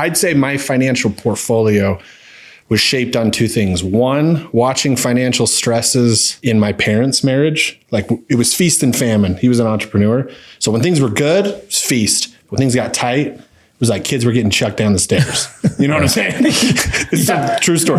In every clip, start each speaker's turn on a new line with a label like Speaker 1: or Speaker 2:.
Speaker 1: I'd say my financial portfolio was shaped on two things. One, watching financial stresses in my parents' marriage. Like it was feast and famine. He was an entrepreneur. So when things were good, it was feast. When things got tight, it was like kids were getting chucked down the stairs. You know what I'm saying? It's a true story.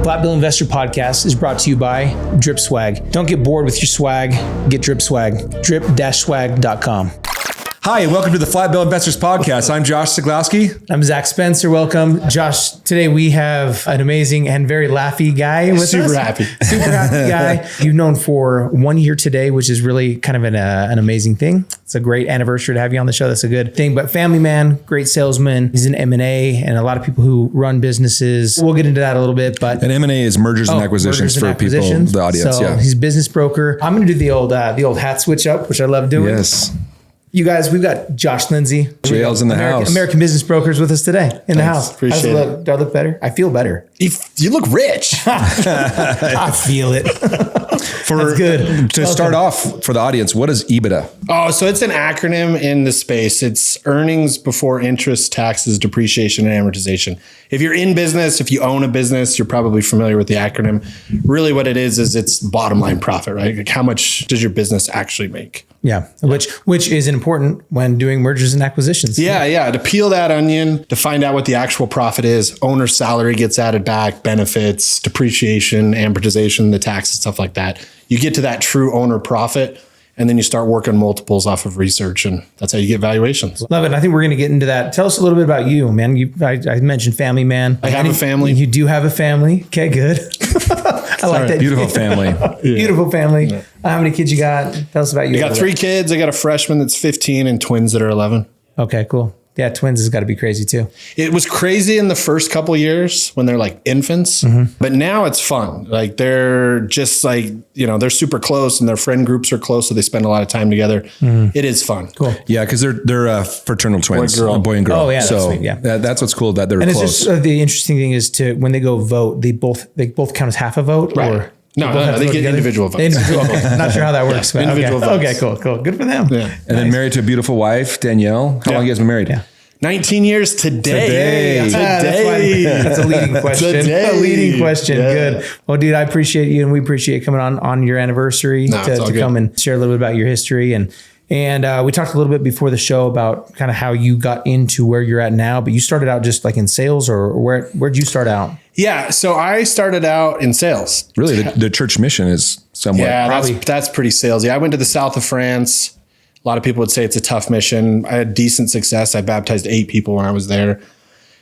Speaker 2: Flat Bill Investor Podcast is brought to you by Drip Swag. Don't get bored with your swag. Get Drip Swag. Drip-swag.com.
Speaker 3: Hi, and welcome to the Flat Bill Investors Podcast. I'm Josh Siglowski.
Speaker 2: I'm Zach Spencer. Welcome. Josh, today we have an amazing and very laughy guy with us.
Speaker 1: Super happy
Speaker 2: guy. You've known for 1 year today, which is really kind of an amazing thing. It's a great anniversary to have you on the show. That's a good thing. But family man, great salesman. He's in M&A and a lot of people who run businesses. We'll get into that a little bit. But
Speaker 3: and M&A is mergers and acquisitions for people, the audience.
Speaker 2: So he's a business broker. I'm going to do the old hat switch up, which I love doing.
Speaker 3: Yes.
Speaker 2: You guys, we've got Josh Lindsey.
Speaker 3: JL's in the house.
Speaker 2: American Business Brokers with us today in the house.
Speaker 1: Appreciate it.
Speaker 2: Do I look better? I feel better.
Speaker 1: You look rich.
Speaker 2: I feel it.
Speaker 3: That's good. To start off for the audience, what is EBITDA?
Speaker 1: Oh, so it's an acronym in the space. It's earnings before interest, taxes, depreciation, and amortization. If you're in business, if you own a business, you're probably familiar with the acronym. Really what it is it's bottom line profit, right? Like how much does your business actually make?
Speaker 2: Yeah, which is important when doing mergers and acquisitions.
Speaker 1: Yeah. To peel that onion, to find out what the actual profit is, owner's salary gets added back, benefits, depreciation, amortization, the taxes, stuff like that. You get to that true owner profit, and then you start working multiples off of research, and that's how you get valuations.
Speaker 2: Love it. I think we're going to get into that. Tell us a little bit about you, man. I mentioned family man.
Speaker 1: I have a family.
Speaker 2: You do have a family. Okay, good. I like that.
Speaker 3: Beautiful family.
Speaker 2: Beautiful family. Yeah. How many kids you got? Tell us about you.
Speaker 1: I got 3 kids. I got a freshman that's 15 and twins that are 11.
Speaker 2: Okay, cool. Yeah, twins has got to be crazy too.
Speaker 1: It was crazy in the first couple of years when they're like infants, but now it's fun. Like they're just like, they're super close and their friend groups are close. So they spend a lot of time together. It is fun.
Speaker 2: Cool.
Speaker 3: Yeah. Cause they're fraternal twins, boy and girl.
Speaker 2: Oh yeah.
Speaker 3: So
Speaker 2: that's sweet. Yeah.
Speaker 3: That's what's cool that they're close.
Speaker 2: It's just, the interesting thing is when they go vote, they both count as half a vote,
Speaker 1: right.
Speaker 2: Or
Speaker 1: No, they get individual votes.
Speaker 2: Okay. Not sure how that works. But
Speaker 1: individual votes.
Speaker 2: Okay, cool. Good for them.
Speaker 3: Yeah. And then married to a beautiful wife, Danielle. How long you guys been married?
Speaker 2: Yeah.
Speaker 1: 19 years today.
Speaker 2: That's a leading question. A leading question. Yeah. Good. Well, dude, I appreciate you, and we appreciate coming on your anniversary to come and share a little bit about your history. And we talked a little bit before the show about kind of how you got into where you're at now, but you started out just like in sales, or where'd you start out?
Speaker 1: Yeah. So I started out in sales.
Speaker 3: Really? The church mission is somewhat.
Speaker 1: Yeah, that's pretty salesy. I went to the south of France. A lot of people would say it's a tough mission. I had decent success. I baptized 8 people when I was there.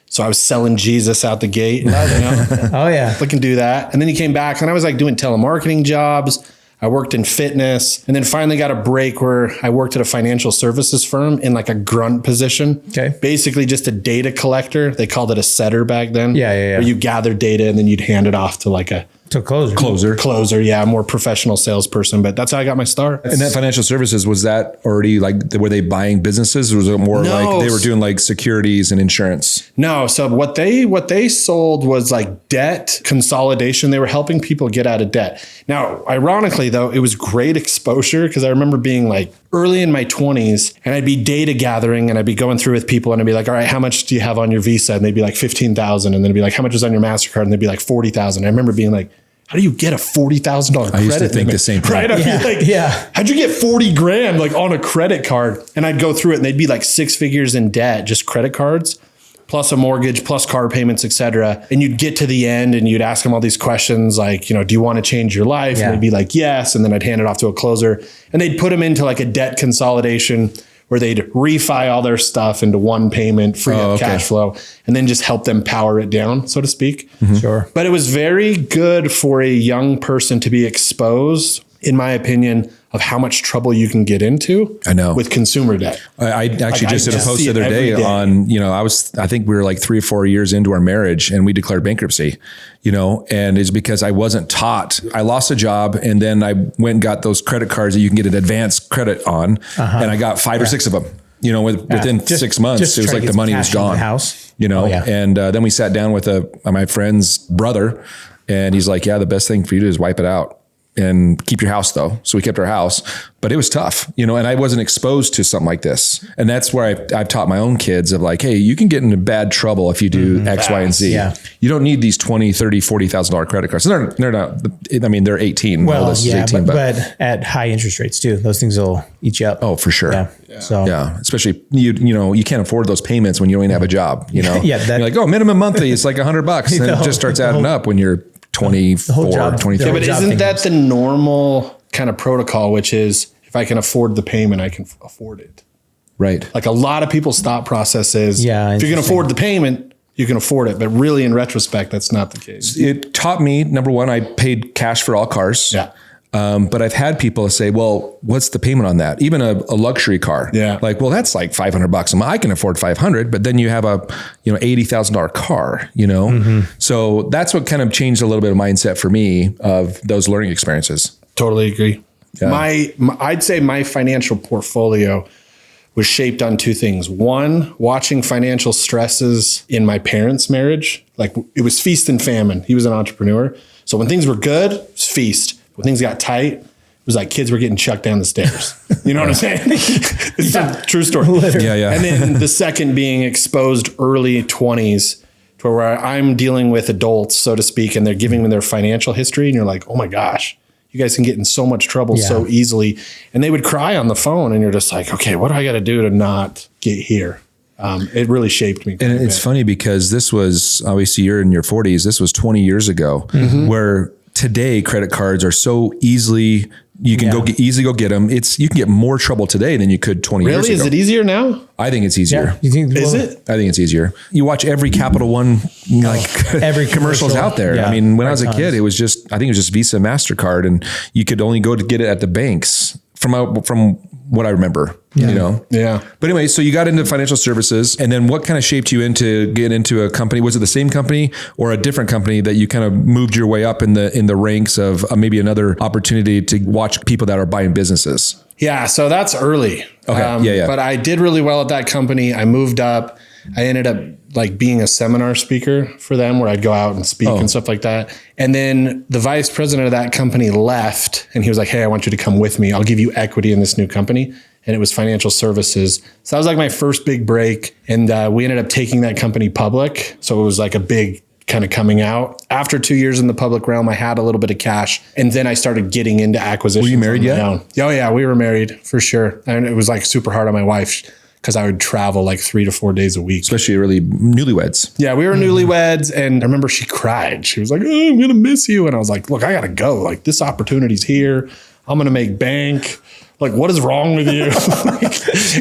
Speaker 1: So I was selling Jesus out the gate.
Speaker 2: Oh yeah.
Speaker 1: I can do that. And then he came back and I was like doing telemarketing jobs. I worked in fitness and then finally got a break where I worked at a financial services firm in like a grunt position.
Speaker 2: Okay.
Speaker 1: Basically just a data collector. They called it a setter back then.
Speaker 2: Yeah.
Speaker 1: Where you gather data and then you'd hand it off to like a closer. Yeah. More professional salesperson, but that's how I got my start.
Speaker 3: And that financial services, was that already like, were they buying businesses? Or was it more like they were doing like securities and insurance?
Speaker 1: No. So what they sold was like debt consolidation. They were helping people get out of debt. Now, ironically though, it was great exposure because I remember being like early in my 20s and I'd be data gathering and I'd be going through with people and I'd be like, all right, how much do you have on your Visa? And they'd be like 15,000. And then it'd be like, how much is on your MasterCard? And they'd be like 40,000. I remember being like, how do you get a $40,000 credit?
Speaker 3: I used to think the same thing.
Speaker 1: Right? I'd be like, how'd you get 40 grand like on a credit card? And I'd go through it and they'd be like 6 figures in debt, just credit cards, plus a mortgage, plus car payments, et cetera. And you'd get to the end and you'd ask them all these questions like, do you want to change your life? And they'd be like, yes. And then I'd hand it off to a closer and they'd put them into like a debt consolidation where they'd refi all their stuff into one payment, free up cash flow, and then just help them power it down, so to speak.
Speaker 2: Sure.
Speaker 1: But it was very good for a young person to be exposed, in my opinion, of how much trouble you can get into.
Speaker 3: I know.
Speaker 1: With consumer debt.
Speaker 3: I actually just did a post the other day on, I think we were like 3 or 4 years into our marriage and we declared bankruptcy, and it's because I wasn't taught. I lost a job and then I went and got those credit cards that you can get an advanced credit on. And I got 5 or 6 of them, within 6 months. It was like the money was gone, and then we sat down with my friend's brother and he's like, yeah, the best thing for you to do is wipe it out. and keep your house though. So we kept our house, but it was tough, and I wasn't exposed to something like this. And that's where I've taught my own kids of like, hey, you can get into bad trouble if you do X, Y, and Z. Yeah. You don't need these $20,000, $30,000, $40,000 credit cards. They're not, they're 18.
Speaker 2: Well, yeah, 18, but at high interest rates too, those things will eat you up.
Speaker 3: Oh, for sure.
Speaker 2: Yeah. So
Speaker 3: especially you can't afford those payments when you don't even have a job,
Speaker 2: Yeah.
Speaker 3: You're like, oh, minimum monthly, it's like $100. And it just starts adding up when you're 24, 23.
Speaker 1: Yeah, but isn't that the normal kind of protocol, which is if I can afford the payment, I can afford it.
Speaker 3: Right.
Speaker 1: Like a lot of people's thought process is,
Speaker 2: if
Speaker 1: you can afford the payment, you can afford it. But really in retrospect, that's not the case.
Speaker 3: It taught me, number one, I paid cash for all cars.
Speaker 1: Yeah.
Speaker 3: But I've had people say, well, what's the payment on that? Even a luxury car.
Speaker 1: Yeah.
Speaker 3: Like, well, that's like $500 a month. I can afford $500, but then you have a, $80,000 car, So that's what kind of changed a little bit of mindset for me of those learning experiences.
Speaker 1: Totally agree. Yeah. I'd say my financial portfolio was shaped on two things. One, watching financial stresses in my parents' marriage. Like it was feast and famine. He was an entrepreneur. So when things were good, it was feast. When things got tight, it was like kids were getting chucked down the stairs. You know what I'm saying? It's a true story.
Speaker 3: Yeah.
Speaker 1: And then the second being exposed early 20s to where I'm dealing with adults, so to speak, and they're giving me their financial history. And you're like, oh my gosh, you guys can get in so much trouble so easily. And they would cry on the phone and you're just like, okay, what do I got to do to not get here? It really shaped me.
Speaker 3: And it's funny because this was, obviously you're in your 40s. This was 20 years ago where today credit cards are so easily, you can easily go get them. You can get more trouble today than you could 20 years ago.
Speaker 1: Really? Is it easier now?
Speaker 3: I think it's easier.
Speaker 2: You think,
Speaker 1: Is it?
Speaker 3: I think it's easier. You watch every Capital One,
Speaker 2: every
Speaker 3: commercials out there.
Speaker 2: Yeah.
Speaker 3: I mean, when I was a kid, I think it was just Visa, MasterCard, and you could only go to get it at the banks from what I remember,
Speaker 1: Yeah.
Speaker 3: But anyway, so you got into financial services, and then what kind of shaped you into getting into a company? Was it the same company or a different company that you kind of moved your way up in the ranks of maybe another opportunity to watch people that are buying businesses?
Speaker 1: Yeah. So that's early.
Speaker 3: Okay.
Speaker 1: But I did really well at that company. I moved up. I ended up like being a seminar speaker for them where I'd go out and speak and stuff like that. And then the vice president of that company left and he was like, hey, I want you to come with me. I'll give you equity in this new company. And it was financial services. So that was like my first big break. And we ended up taking that company public. So it was like a big kind of coming out. After 2 years in the public realm, I had a little bit of cash. And then I started getting into acquisitions.
Speaker 3: Were you married yet?
Speaker 1: Oh yeah, we were married for sure. And it was like super hard on my wife because I would travel like 3 to 4 days a week.
Speaker 3: Especially early newlyweds.
Speaker 1: Yeah, we were newlyweds. And I remember she cried. She was like, oh, I'm going to miss you. And I was like, look, I got to go. Like this opportunity's here. I'm going to make bank. Like, what is wrong with you?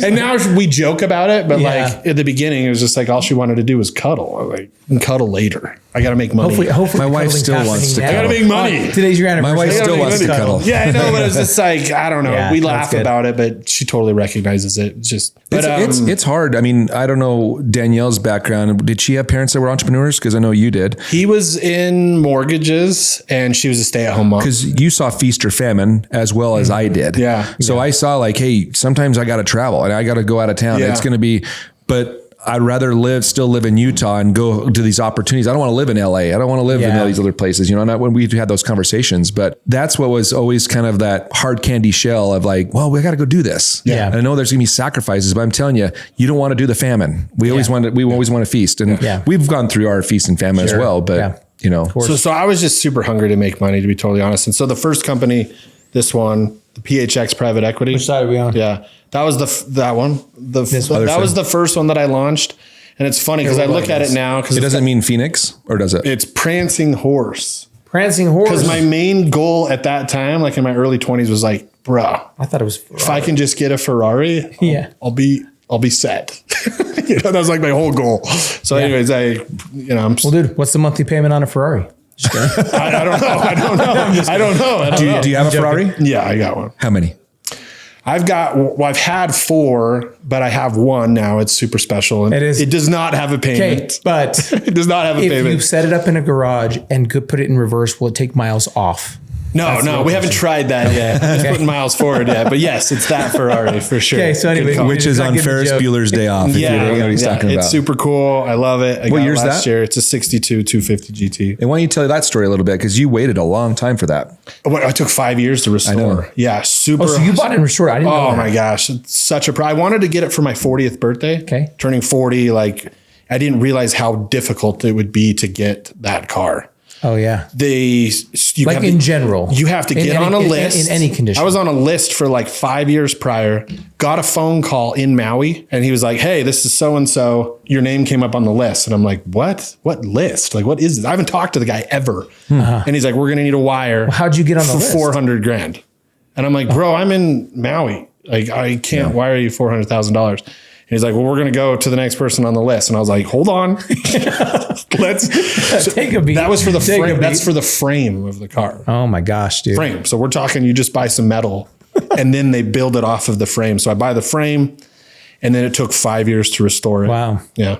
Speaker 1: And now we joke about it, but like at the beginning, it was just like all she wanted to do was cuddle. I was like, cuddle later. I got to make money.
Speaker 2: Hopefully
Speaker 3: my wife still wants to cuddle.
Speaker 1: I got to make money.
Speaker 2: Today's your anniversary.
Speaker 3: My wife still wants to cuddle.
Speaker 1: Yeah, I know, but it's just like, I don't know.
Speaker 2: Yeah,
Speaker 1: we laugh about it, but she totally recognizes it. It's just, but
Speaker 3: it's hard. I mean, I don't know Danielle's background. Did she have parents that were entrepreneurs? Because I know you did.
Speaker 1: He was in mortgages and she was a stay-at-home mom.
Speaker 3: Because you saw feast or famine as well as I did.
Speaker 1: Yeah.
Speaker 3: So I saw like, hey, sometimes I got to travel and I got to go out of town.
Speaker 1: Yeah.
Speaker 3: It's going to be, but I'd rather still live in Utah and go to these opportunities. I don't want to live in LA. I don't want to live in all these other places, not when we had those conversations, but that's what was always kind of that hard candy shell of like, well, we got to go do this.
Speaker 2: Yeah.
Speaker 3: And I know there's gonna be sacrifices, but I'm telling you, you don't want to do the famine. We always want to feast. And we've gone through our feast and famine as well, but
Speaker 1: So I was just super hungry to make money, to be totally honest. And so the first company, this one, the PHX Private Equity.
Speaker 2: Which side are we on?
Speaker 1: Yeah. That was that one. That was the first one that I launched. And it's funny because I look at it now.
Speaker 3: It doesn't mean Phoenix, or does it?
Speaker 1: It's Prancing Horse.
Speaker 2: Prancing Horse.
Speaker 1: Because my main goal at that time, like in my early 20s, was like, bruh,
Speaker 2: I thought it was Ferrari.
Speaker 1: If I can just get a Ferrari, I'll be set. That was like my whole goal. So anyways, well,
Speaker 2: dude, what's the monthly payment on a Ferrari? Just kidding.
Speaker 1: I don't know.
Speaker 3: Do you have a Ferrari?
Speaker 1: Yeah, I got one.
Speaker 3: How many?
Speaker 1: I've had 4, but I have one now. It's super special. And it does not have a payment.
Speaker 2: Okay, but
Speaker 1: it does not have a payment.
Speaker 2: If you set it up in a garage and could put it in reverse, will it take miles off?
Speaker 1: No, we haven't tried that yet. Just putting miles forward yet. But yes, it's that Ferrari for sure.
Speaker 2: Okay, so anyway,
Speaker 3: which is on Ferris Bueller's Day Off. If you know what he's talking about.
Speaker 1: It's super cool. I love it.
Speaker 3: What year's that?
Speaker 1: Year. It's a 62 250 GT.
Speaker 3: And why don't you tell that story a little bit? Because you waited a long time for that.
Speaker 1: I took 5 years to restore. Yeah, super.
Speaker 2: Oh, so you bought it and restored it? I didn't know that.
Speaker 1: My gosh. It's such a I wanted to get it for my 40th birthday.
Speaker 2: Okay.
Speaker 1: Turning 40, like I didn't realize how difficult it would be to get that car.
Speaker 2: Oh yeah.
Speaker 1: In
Speaker 2: general,
Speaker 1: you have to get on a list
Speaker 2: in any condition.
Speaker 1: I was on a list for like 5 years prior, got a phone call in Maui and he was like, "Hey, this is so-and-so. Your name came up on the list." And I'm like, what list? Like, what is this? I haven't talked to the guy ever. And he's like, "We're going to need a wire."
Speaker 2: Well, how'd you get on the list?
Speaker 1: For $400,000. And I'm like, "Bro, I'm in Maui. Like I can't wire you $400,000. And he's like, "Well, we're going to go to the next person on the list." And I was like, "Hold on." Let's
Speaker 2: take a beat.
Speaker 1: That was for the frame. That's for the frame of the car.
Speaker 2: Oh my gosh, dude.
Speaker 1: Frame. So we're talking, you just buy some metal and then they build it off of the frame. So I buy the frame and then it took 5 years to restore it.
Speaker 2: Wow.
Speaker 1: Yeah.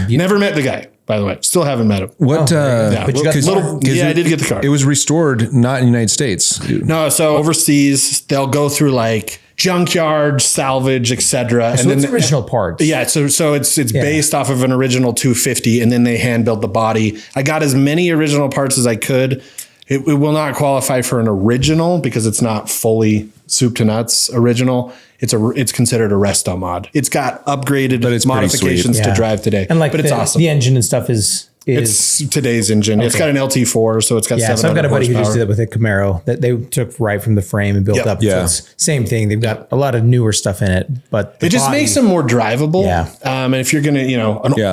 Speaker 1: Never met the guy, by the way. Still haven't met him.
Speaker 3: What?
Speaker 2: But you got the car.
Speaker 1: I did get the car.
Speaker 3: It was restored not in the United States.
Speaker 1: No, so overseas, they'll go through like junkyard, salvage, etc.
Speaker 2: So it's original parts.
Speaker 1: Yeah, so it's based off of an original 250, and then they hand built the body. I got as many original parts as I could. It will not qualify for an original because it's not fully soup to nuts original. It's considered a resto mod. It's got upgraded modifications to drive today,
Speaker 2: and
Speaker 1: but it's awesome.
Speaker 2: The engine and stuff is
Speaker 1: it's today's engine. Okay. It's got an LT4, so it's got 700
Speaker 2: so I've got a buddy
Speaker 1: horsepower.
Speaker 2: who just did it with a Camaro that they took right from the frame and built up.
Speaker 3: Yeah.
Speaker 2: So it's same thing. They've got a lot of newer stuff in it, but
Speaker 1: it just makes them more drivable.
Speaker 2: Yeah.
Speaker 1: And if you're gonna,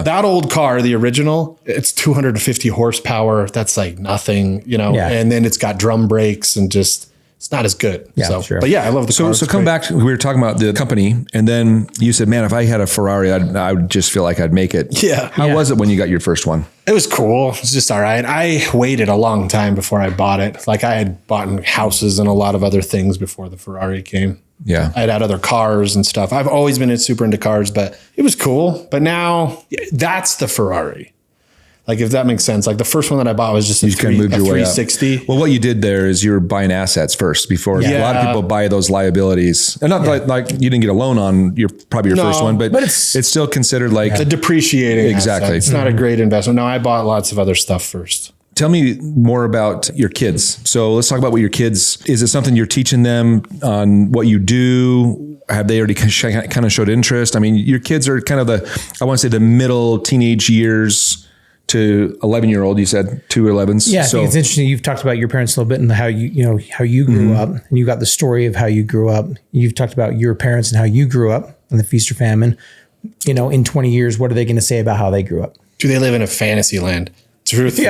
Speaker 1: that old car, the original, it's 250 horsepower. That's like nothing, and then it's got drum brakes and just. It's not as good.
Speaker 2: Yeah, sure.
Speaker 1: But yeah, I love the car.
Speaker 3: So come back. We were talking about the company, and then you said, "Man, if I had a Ferrari, I would just feel like I'd make it."
Speaker 1: Yeah.
Speaker 3: How was it when you got your first one?
Speaker 1: It was cool. It's just all right. I waited a long time before I bought it. Like I had bought houses and a lot of other things before the Ferrari came.
Speaker 3: Yeah.
Speaker 1: I had other cars and stuff. I've always been super into cars, but it was cool. But now that's the Ferrari. Like if that makes sense. Like the first one that I bought was just a 360.
Speaker 3: Well, what you did there is you were buying assets first before. A lot of people buy those liabilities. And not like you didn't get a loan on probably your first one, but it's still considered like
Speaker 1: a depreciating
Speaker 3: exactly.
Speaker 1: asset. It's not a great investment. No, I bought lots of other stuff first.
Speaker 3: Tell me more about your kids. So let's talk about what your kids, is it something you're teaching them on what you do? Have they already kind of showed interest? I mean, your kids are kind of I want to say the middle teenage years to 11-year-old, you said 2 11s.
Speaker 2: Yeah, I think it's interesting. You've talked about your parents a little bit and how you grew up, and you got the story of how you grew up. You've talked about your parents and how you grew up and the feast or famine. In 20 years, what are they going to say about how they grew up?
Speaker 1: Do they live in a fantasy land? Truthfully,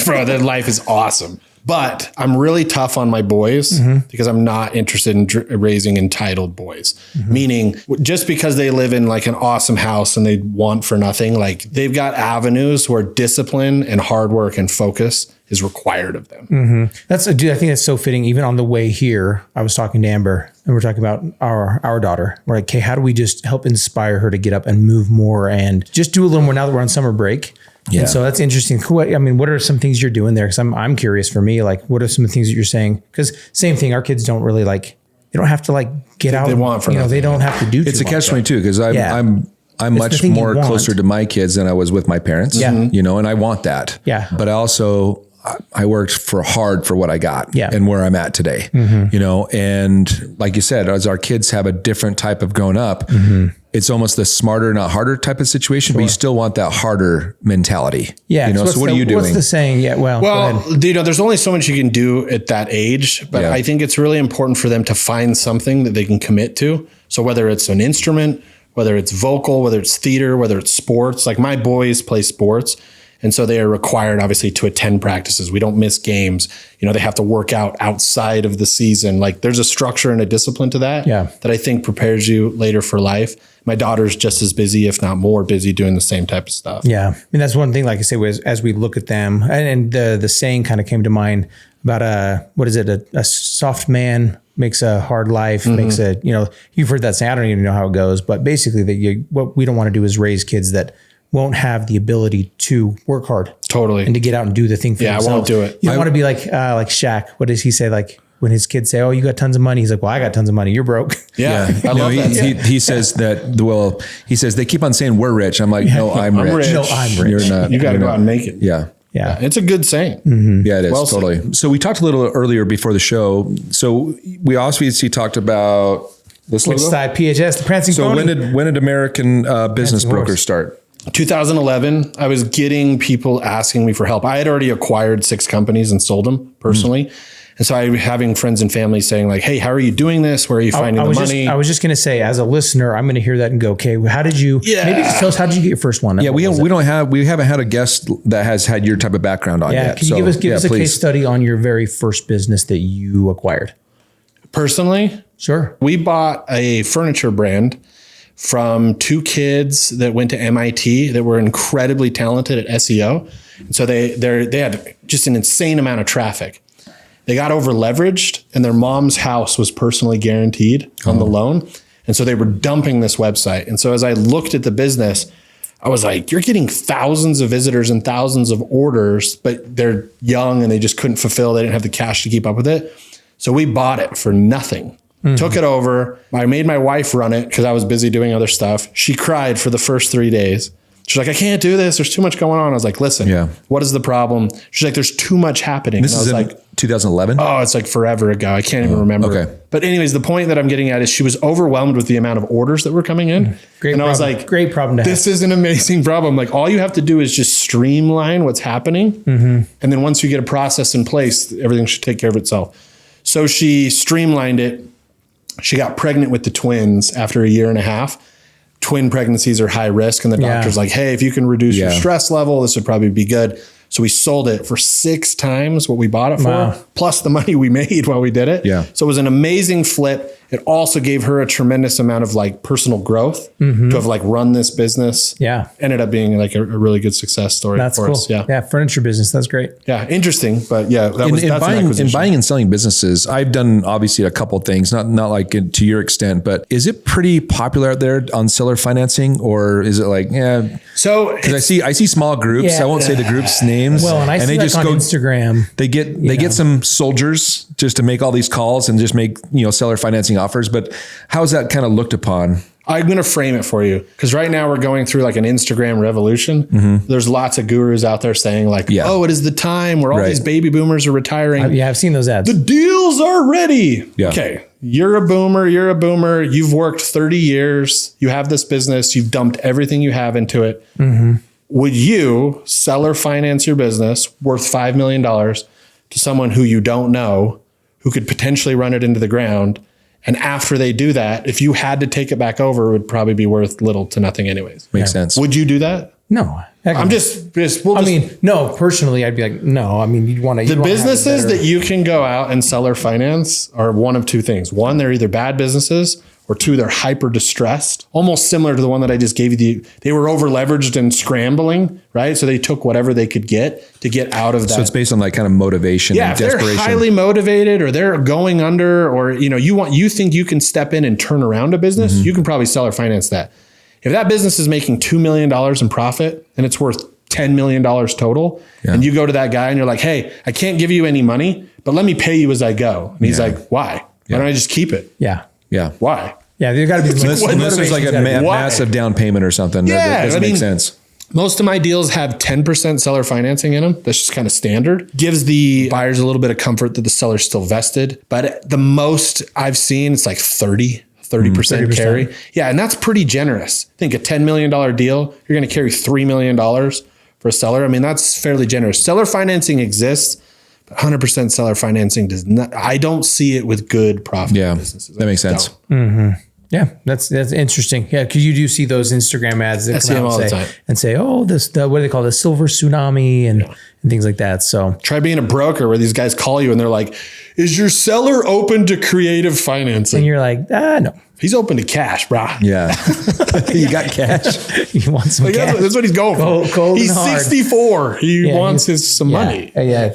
Speaker 1: bro, their life is awesome. But I'm really tough on my boys because I'm not interested in raising entitled boys. Meaning, just because they live in like an awesome house and they want for nothing, like they've got avenues where discipline and hard work and focus is required of them.
Speaker 2: Dude, I think that's so fitting. Even on the way here, I was talking to Amber and we're talking about our daughter. We're like, okay, how do we just help inspire her to get up and move more and just do a little more now that we're on summer break? Yeah. And so that's interesting. I mean, what are some things you're doing there? Because I'm curious for me, like, what are some of the things that you're saying? Because same thing, our kids don't really they don't have, to get out.
Speaker 1: They want for nothing.
Speaker 2: They don't have to do.
Speaker 3: It's a catch-22 because I'm much more closer to my kids than I was with my parents.
Speaker 2: Yeah.
Speaker 3: And I want that.
Speaker 2: Yeah.
Speaker 3: But I worked hard for what I got and where I'm at today. And like you said, as our kids have a different type of growing up, it's almost the smarter, not harder type of situation, but you still want that harder mentality.
Speaker 2: Yeah.
Speaker 3: So what are you doing?
Speaker 2: What's the saying? Yeah. Well,
Speaker 1: there's only so much you can do at that age, but I think it's really important for them to find something that they can commit to. So whether it's an instrument, whether it's vocal, whether it's theater, whether it's sports, like my boys play sports. And so they are required, obviously, to attend practices. We don't miss games. They have to work out outside of the season. Like there's a structure and a discipline to that that I think prepares you later for life. My daughter's just as busy, if not more busy, doing the same type of stuff.
Speaker 2: Yeah. I mean, that's one thing, like I say, as we look at them, and the saying kind of came to mind about a soft man makes a hard life, makes you've heard that saying. I don't even know how it goes, but basically what we don't want to do is raise kids that won't have the ability to work hard.
Speaker 1: Totally.
Speaker 2: And to get out and do the thing for themselves.
Speaker 1: I won't do it.
Speaker 2: You don't want to be like Shaq. What does he say? Like when his kids say, "Oh, you got tons of money." He's like, "Well, I got tons of money. You're broke."
Speaker 1: Yeah. I love that.
Speaker 3: He says that, he says they keep on saying we're rich. I'm like, no, I'm rich.
Speaker 2: No, I'm rich.
Speaker 3: You're not.
Speaker 1: You got to go out and make it.
Speaker 3: Yeah.
Speaker 2: Yeah.
Speaker 1: It's a good saying.
Speaker 2: Mm-hmm.
Speaker 3: Yeah, it is.
Speaker 1: Well
Speaker 3: totally.
Speaker 1: said.
Speaker 3: So we talked a little earlier before the show. So we obviously talked about this
Speaker 2: Which
Speaker 3: logo.
Speaker 2: side? PHS, the prancing
Speaker 3: So
Speaker 2: pony.
Speaker 3: when did American Business
Speaker 2: Prancing
Speaker 3: Brokers
Speaker 2: horse.
Speaker 3: start?
Speaker 1: 2011, I was getting people asking me for help. I had already acquired 6 companies and sold them personally. And so I was having friends and family saying like, "Hey, how are you doing this? Where are you finding the money?"
Speaker 2: I was just going to say, as a listener, I'm going to hear that and go, okay, how did you, maybe just tell us, how did you get your first one?
Speaker 3: Yeah, we haven't had a guest that has had your type of background on yet.
Speaker 2: Can you give us a
Speaker 3: please.
Speaker 2: case study on your very first business that you acquired?
Speaker 1: Personally,
Speaker 2: Sure.
Speaker 1: we bought a furniture brand from 2 kids that went to MIT that were incredibly talented at SEO. And so they had just an insane amount of traffic. They got over leveraged and their mom's house was personally guaranteed on the loan. And so they were dumping this website. And so as I looked at the business, I was like, you're getting thousands of visitors and thousands of orders, but they're young and they just couldn't fulfill. They didn't have the cash to keep up with it. So we bought it for nothing. Took it over. I made my wife run it because I was busy doing other stuff. She cried for the first 3 days. She's like, "I can't do this. There's too much going on." I was like, "Listen, what is the problem?" She's like, "There's too much happening."
Speaker 3: This is
Speaker 1: like
Speaker 3: 2011.
Speaker 1: Oh, it's like forever ago. I can't even remember.
Speaker 3: Okay.
Speaker 1: But anyways, the point that I'm getting at is she was overwhelmed with the amount of orders that were coming in.
Speaker 2: Great
Speaker 1: and I was
Speaker 2: problem.
Speaker 1: like,
Speaker 2: Great problem to have.
Speaker 1: this is an amazing problem. Like all you have to do is just streamline what's happening. And then once you get a process in place, everything should take care of itself. So she streamlined it. She got pregnant with the twins after 1.5 years. Twin pregnancies are high risk. And the doctor's like, "Hey, if you can reduce your stress level, this would probably be good." So we sold it for 6 times what we bought it for, plus the money we made while we did it.
Speaker 3: Yeah.
Speaker 1: So it was an amazing flip. It also gave her a tremendous amount of like personal growth to have like run this business.
Speaker 2: Yeah.
Speaker 1: Ended up being like a really good success story
Speaker 2: That's
Speaker 1: for
Speaker 2: cool.
Speaker 1: us. Yeah.
Speaker 2: Yeah. Furniture business. That's great.
Speaker 1: Yeah. Interesting. But yeah, that's an
Speaker 3: In
Speaker 1: acquisition.
Speaker 3: buying and selling businesses, I've done obviously a couple of things, not like to your extent, but is it pretty popular out there on seller financing, or is it like,
Speaker 1: So
Speaker 3: because I see small groups.
Speaker 2: Yeah.
Speaker 3: I won't say the groups' names.
Speaker 2: Well, and I see
Speaker 3: they
Speaker 2: like on Instagram.
Speaker 3: They get some soldiers just to make all these calls and just make seller financing offers. But how is that kind of looked upon?
Speaker 1: I'm going to frame it for you because right now we're going through like an Instagram revolution. There's lots of gurus out there saying like, "Oh, it is the time where all these baby boomers are retiring."
Speaker 2: I've seen those ads.
Speaker 1: The deals are ready.
Speaker 3: Yeah.
Speaker 1: Okay. You're a boomer. You've worked 30 years. You have this business. You've dumped everything you have into it. Would you seller finance your business worth $5 million to someone who you don't know, who could potentially run it into the ground? And after they do that, if you had to take it back over, it would probably be worth little to nothing anyways.
Speaker 3: Makes sense.
Speaker 1: Would you do that?
Speaker 2: No.
Speaker 1: I'm
Speaker 2: no, personally, I'd be like, no. I mean, you'd want to.
Speaker 1: The businesses that you can go out and seller finance are one of 2 things. 1, they're either bad businesses, or 2, they're hyper distressed, almost similar to the one that I just gave you. They were over leveraged and scrambling, right? So they took whatever they could get to get out of that.
Speaker 3: So it's based on like kind of motivation and
Speaker 1: if
Speaker 3: desperation.
Speaker 1: they're highly motivated or they're going under, or you think you can step in and turn around a business, you can probably seller finance that. If that business is making $2 million in profit and it's worth $10 million total, and you go to that guy and you're like, "Hey, I can't give you any money, but let me pay you as I go." And he's like, "Why? Why don't I just keep it?"
Speaker 2: Yeah.
Speaker 1: Why?
Speaker 2: Yeah. There got to be
Speaker 3: Unless there's like a massive down payment or something. That doesn't make sense.
Speaker 1: Most of my deals have 10% seller financing in them. That's just kind of standard. Gives the buyers a little bit of comfort that the seller's still vested. But the most I've seen, it's like 30% carry. Yeah, and that's pretty generous. I think a $10 million deal, you're going to carry $3 million for a seller. I mean, that's fairly generous. Seller financing exists, but 100% seller financing does not. I don't see it with good profitable businesses.
Speaker 3: That makes sense.
Speaker 2: Yeah, that's interesting. Yeah, because you do see those Instagram ads that come out
Speaker 1: all the time.
Speaker 2: and say, "Oh, what do they call it? The silver tsunami and things like that." So
Speaker 1: try being a broker where these guys call you and they're like, "Is your seller open to creative financing?"
Speaker 2: And you're like, no.
Speaker 1: He's open to cash, brah.
Speaker 3: Yeah. You got cash.
Speaker 2: You want some cash?
Speaker 1: That's what he's going for.
Speaker 2: Cold
Speaker 1: he's
Speaker 2: and hard.
Speaker 1: 64. He wants some money.
Speaker 2: Yeah.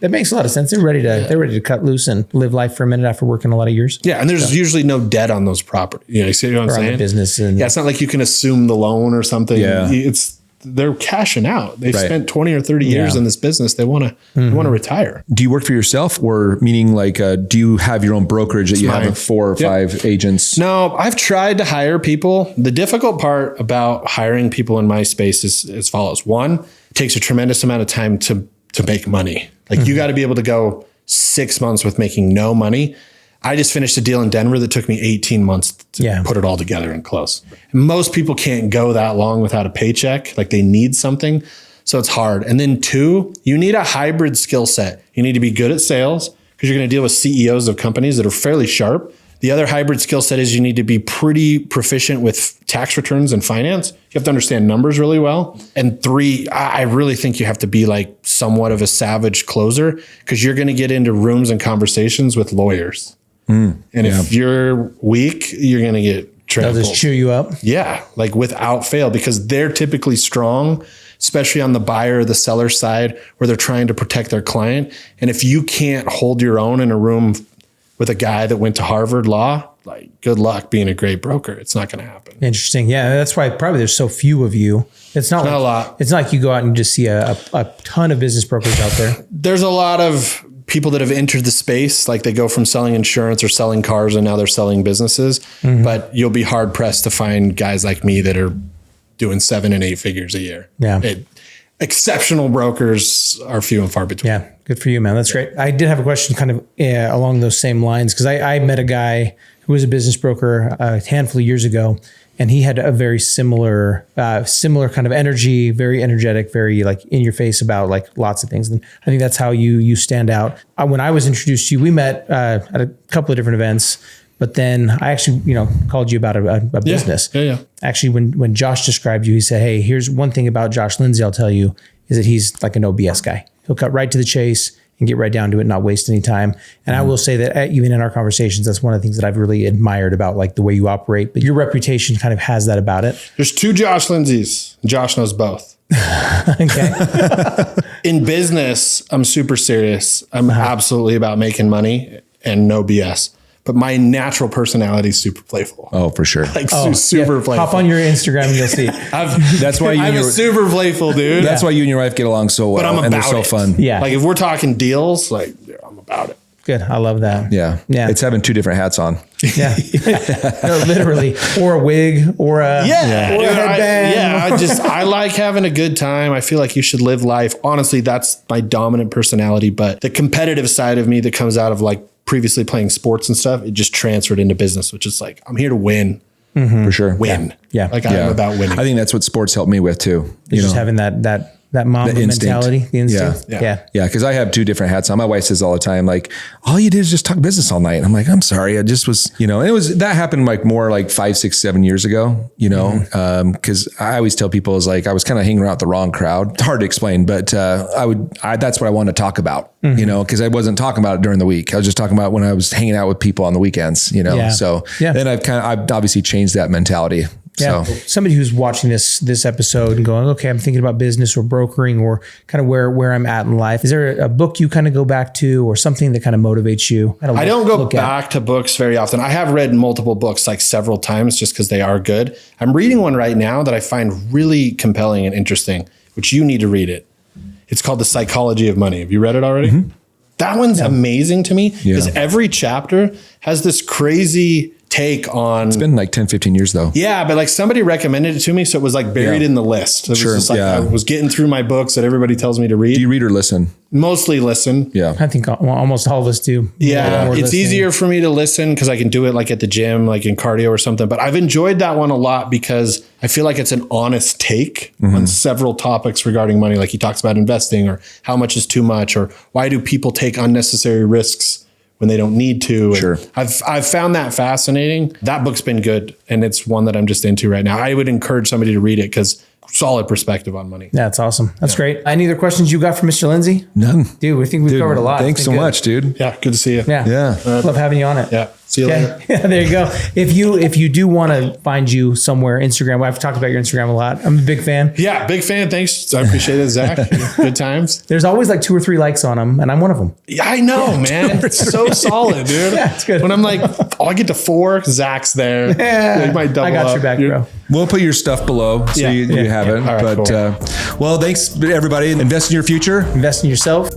Speaker 2: That makes a lot of sense. They're ready to cut loose and live life for a minute after working a lot of years.
Speaker 1: Yeah, and there's usually no debt on those properties. You see what I'm saying?
Speaker 2: The business and
Speaker 1: it's not like you can assume the loan or something.
Speaker 3: Yeah.
Speaker 1: It's they're cashing out. They've spent 20 or 30 years in this business. They want to retire.
Speaker 3: Do you work for yourself, or meaning like, do you have your own brokerage that you have 4 or 5 agents?
Speaker 1: No, I've tried to hire people. The difficult part about hiring people in my space is as follows. One, it takes a tremendous amount of time to make money. Like you got to be able to go 6 months with making no money. I just finished a deal in Denver that took me 18 months to put it all together and close. And most people can't go that long without a paycheck. Like they need something. So it's hard. And then 2, you need a hybrid skill set. You need to be good at sales because you're going to deal with CEOs of companies that are fairly sharp. The other hybrid skill set is you need to be pretty proficient with tax returns and finance. You have to understand numbers really well. And 3, I really think you have to be like somewhat of a savage closer because you're going to get into rooms and conversations with lawyers. And if you're weak, you're going to get trampled.
Speaker 2: They'll just chew you up.
Speaker 1: Yeah, like without fail, because they're typically strong, especially on the buyer or the seller side where they're trying to protect their client. And if you can't hold your own in a room with a guy that went to Harvard Law, like good luck being a great broker. It's not going to happen.
Speaker 2: Interesting. Yeah, that's why probably there's so few of you. It's not like,
Speaker 1: a lot.
Speaker 2: It's not like you go out and just see a ton of business brokers out there.
Speaker 1: There's a lot of people that have entered the space, like they go from selling insurance or selling cars and now they're selling businesses. But you'll be hard pressed to find guys like me that are doing 7 and 8 figures a year.
Speaker 2: Yeah.
Speaker 1: Exceptional brokers are few and far between.
Speaker 2: Yeah. Good for you, man. That's great. I did have a question kind of along those same lines because I met a guy who was a business broker a handful of years ago. And he had a very similar kind of energy, very energetic, very like in your face about like lots of things. And I think that's how you stand out. When I was introduced to you, we met at a couple of different events, but then I actually, called you about a business.
Speaker 1: Yeah.
Speaker 2: Actually, when Josh described you, he said, "Hey, here's one thing about Josh Lindsey I'll tell you is that he's like a no BS guy. He'll cut right to the chase and get right down to it, not waste any time." And I will say that even in our conversations, that's one of the things that I've really admired about like the way you operate, but your reputation kind of has that about it.
Speaker 1: There's 2 Josh Lindseys. Josh knows both.
Speaker 2: Okay.
Speaker 1: In business, I'm super serious. I'm absolutely about making money and no BS. But my natural personality is super playful.
Speaker 3: Oh, for sure.
Speaker 1: Like super playful.
Speaker 2: Hop on your Instagram and you'll see.
Speaker 3: That's why
Speaker 1: I'm a super playful dude.
Speaker 3: That's why you and your wife get along so well.
Speaker 1: But I'm
Speaker 3: and they're
Speaker 1: about
Speaker 3: so
Speaker 1: it.
Speaker 3: fun.
Speaker 2: Yeah.
Speaker 1: Like if we're talking deals, like I'm about it.
Speaker 2: Good. I love that.
Speaker 3: Yeah. It's having 2 different hats on.
Speaker 2: Yeah. No, literally. Or a wig or a
Speaker 1: headband. I like having a good time. I feel like you should live life. Honestly, that's my dominant personality. But the competitive side of me that comes out of like previously playing sports and stuff, it just transferred into business, which is like, I'm here to win.
Speaker 3: For sure.
Speaker 1: Win.
Speaker 2: Yeah.
Speaker 1: Like I'm about winning.
Speaker 3: I think that's what sports helped me with too.
Speaker 2: Just having that Mamba mentality, the instinct.
Speaker 3: Yeah. Cause I have 2 different hats on. My wife says all the time, like, all you did is just talk business all night. I'm like, I'm sorry. I just was, that happened like more like 5, 6, 7 years ago, cause I always tell people is like, I was kind of hanging around with the wrong crowd. It's hard to explain, but that's what I want to talk about, cause I wasn't talking about it during the week. I was just talking about when I was hanging out with people on the weekends, so then I've obviously changed that mentality.
Speaker 2: Yeah. So somebody who's watching this episode and going, okay, I'm thinking about business or brokering or kind of where I'm at in life. Is there a book you kind of go back to or something that kind of motivates you?
Speaker 1: I don't go back to books very often. I have read multiple books like several times just because they are good. I'm reading one right now that I find really compelling and interesting, which you need to read it. It's called The Psychology of Money. Have you read it already? That one's amazing to me because every chapter has this crazy take on.
Speaker 3: It's been like 10, 15 years though.
Speaker 1: Yeah, but like somebody recommended it to me. So it was like buried in the list. It was just like I was getting through my books that everybody tells me to read.
Speaker 3: Do you read or listen?
Speaker 1: Mostly listen.
Speaker 3: Yeah.
Speaker 2: I think almost all of us do.
Speaker 1: Yeah. It's easier for me to listen because I can do it like at the gym, like in cardio or something. But I've enjoyed that one a lot because I feel like it's an honest take on several topics regarding money. Like he talks about investing or how much is too much or why do people take unnecessary risks when they don't need to.
Speaker 3: Sure.
Speaker 1: I've found that fascinating. That book's been good. And it's one that I'm just into right now. I would encourage somebody to read it because solid perspective on money.
Speaker 2: Yeah, that's awesome. That's great. Any other questions you got for Mr. Lindsey?
Speaker 3: None.
Speaker 2: Dude, we think we've covered a lot.
Speaker 3: Thanks so much, dude.
Speaker 1: Yeah. Good to see you.
Speaker 2: Yeah.
Speaker 3: Yeah.
Speaker 2: Love having you on it.
Speaker 1: Yeah. See you later.
Speaker 2: Yeah, there you go. If you do want to find you somewhere, Instagram, I've talked about your Instagram a lot. I'm a big fan.
Speaker 1: Yeah, big fan. Thanks. I appreciate it, Zach. Good times.
Speaker 2: There's always like 2 or 3 likes on them, and I'm one of them.
Speaker 1: Yeah, I know, man. It's so solid, dude.
Speaker 2: Yeah, it's good.
Speaker 1: When I'm like, I get to 4, Zach's there.
Speaker 2: Yeah,
Speaker 1: you might double
Speaker 2: I got
Speaker 1: up.
Speaker 2: your back, bro.
Speaker 3: We'll put your stuff below so you have it.
Speaker 1: All right,
Speaker 3: but
Speaker 1: cool.
Speaker 3: well, thanks everybody. Invest in your future.
Speaker 2: Invest in yourself.